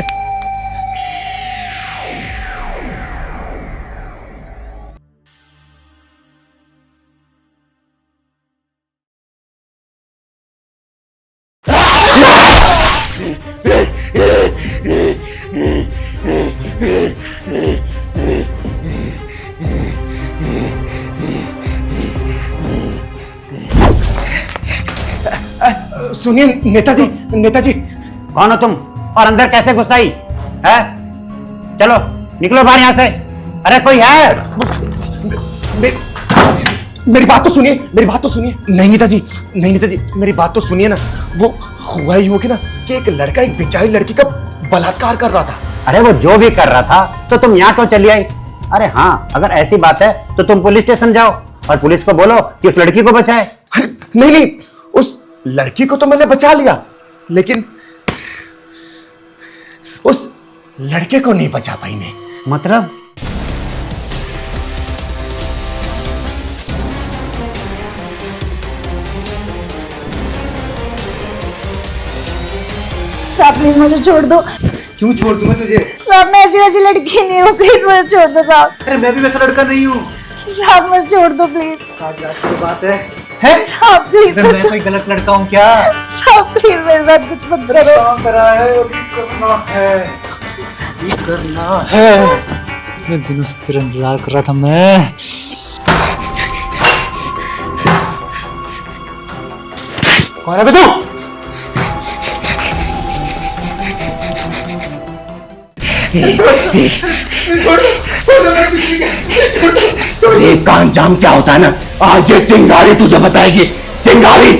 सुनिए नेताजी, नेताजी। कौन हो तुम और अंदर कैसे घुस आई है? चलो निकलो बाहर यहाँ से। अरे कोई है? मेरी बात तो सुनिए, मेरी बात तो सुनिए। नहीं नेताजी, नहीं नेताजी, मेरी बात तो सुनिए ना। वो हुआ ही हो कि ना कि एक लड़का एक बेचारी लड़की का बलात्कार कर रहा था। अरे वो जो भी कर रहा था तो तुम यहाँ क्यों चली आई? अरे हाँ, अगर ऐसी बात है तो तुम पुलिस स्टेशन जाओ और पुलिस को बोलो कि उस लड़की को बचाए। अरे नहीं नहीं, उस लड़की को तो मैंने बचा लिया, लेकिन उस लड़के को नहीं बचा पाई मैं। मतलब? साहब प्लीज मुझे छोड़ दो। क्यों छोड़ दूं मैं तुझे? साहब मैं ऐसी वैसी लड़की नहीं हूँ, प्लीज मुझे छोड़ दो साहब। अरे मैं भी वैसा लड़का नहीं हूँ साहब, मुझे छोड़ दो प्लीज। साहब बात है साहब प्लीज। मैं कोई गलत लड़का हूँ क्या? साहब प्लीज मेरे साथ कुछ मत करो। करना है। इतने दिनों से तेरा इंतजार कर रहा था मैं। कौन है बे तू? ये कान जाम क्या होता है ना, आज ये चिंगारी तुझे बताएगी। चिंगारी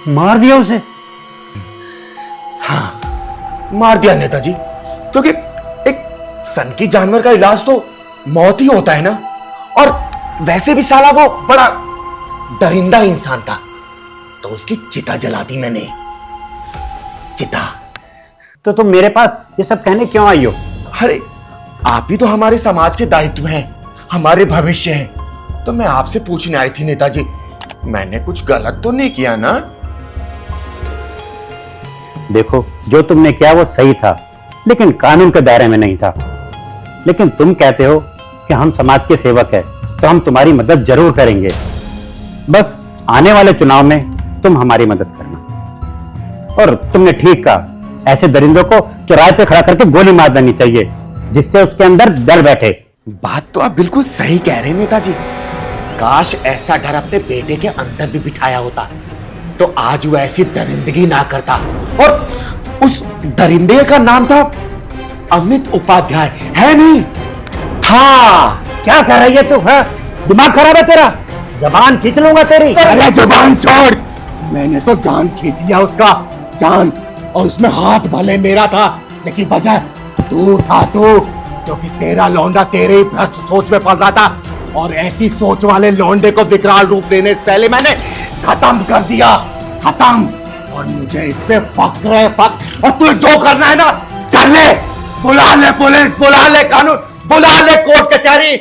मार दिया उसे? हाँ मार दिया नेताजी, क्योंकि एक सनकी जानवर का इलाज तो मौत ही होता है ना। और वैसे भी साला वो बड़ा दरिंदा इंसान था, तो उसकी चिता जला दी मैंने। चिता। तो तुम मेरे पास ये सब कहने क्यों आई हो? अरे आप ही तो हमारे समाज के दायित्व हैं, हमारे भविष्य हैं, तो मैं आपसे पूछने आई थी नेताजी, मैंने कुछ गलत तो नहीं किया ना? देखो, जो तुमने किया वो सही था, लेकिन कानून के दायरे में नहीं था। लेकिन तुम कहते हो कि हम समाज के सेवक हैं, तो हम तुम्हारी मदद जरूर करेंगे। बस आने वाले चुनाव में तुम हमारी मदद करना। और तुमने ठीक कहा ऐसे दरिंदों को चौराहे पे खड़ा करके गोली मार देनी चाहिए, जिससे उसके अंदर डर बैठे। बात तो आप बिल्कुल सही कह रहे हैं नेताजी। काश ऐसा डर अपने बेटे के अंदर भी बिठाया होता तो आज वो ऐसी दरिंदगी ना करता। और उस दरिंदे का नाम था अमित उपाध्याय, है नहीं? हाँ, क्या कर रही है तू? हाँ, दिमाग खराब है तेरा? जबान खींच लूंगा तेरी। अरे जुबान छोड़, मैंने तो जान खींच लिया उसका, जान। और उसमें हाथ भले मेरा था, लेकिन वजह तू था, तू, क्योंकि तेरा लौंडा तेरे ही भ्रष्ट सोच में पड़ रहा था। और ऐसी सोच वाले लौंडे को विकराल रूप देने से पहले मैंने खत्म कर दिया, खत्म। और मुझे इस पे फक्र है, फक्र। और तू जो करना है ना कर ले, बुला ले पुलिस, बुला ले कानून, बुला ले कोर्ट कचहरी,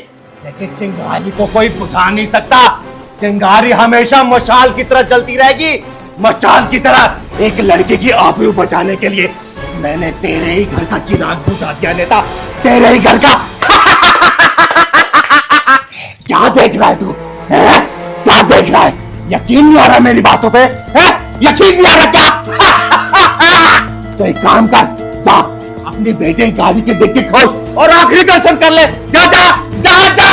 लेकिन चिंगारी को कोई बुझा नहीं सकता। चिंगारी हमेशा मशाल की तरह जलती रहेगी, मशाल की तरह। एक लड़के की आबरू बचाने के लिए मैंने तेरे ही घर का चिराग बुझा दिया नेता, तेरे ही घर का। क्या देख रहा है तू? क्या देख रहा है? यकीन नहीं आ रहा मेरी बातों पे? यकीन नहीं आ रहा क्या? तो एक काम कर, जा अपने बेटे की गाड़ी के डिक्की खोल और आखिरी दर्शन कर ले। जा जा जा जा।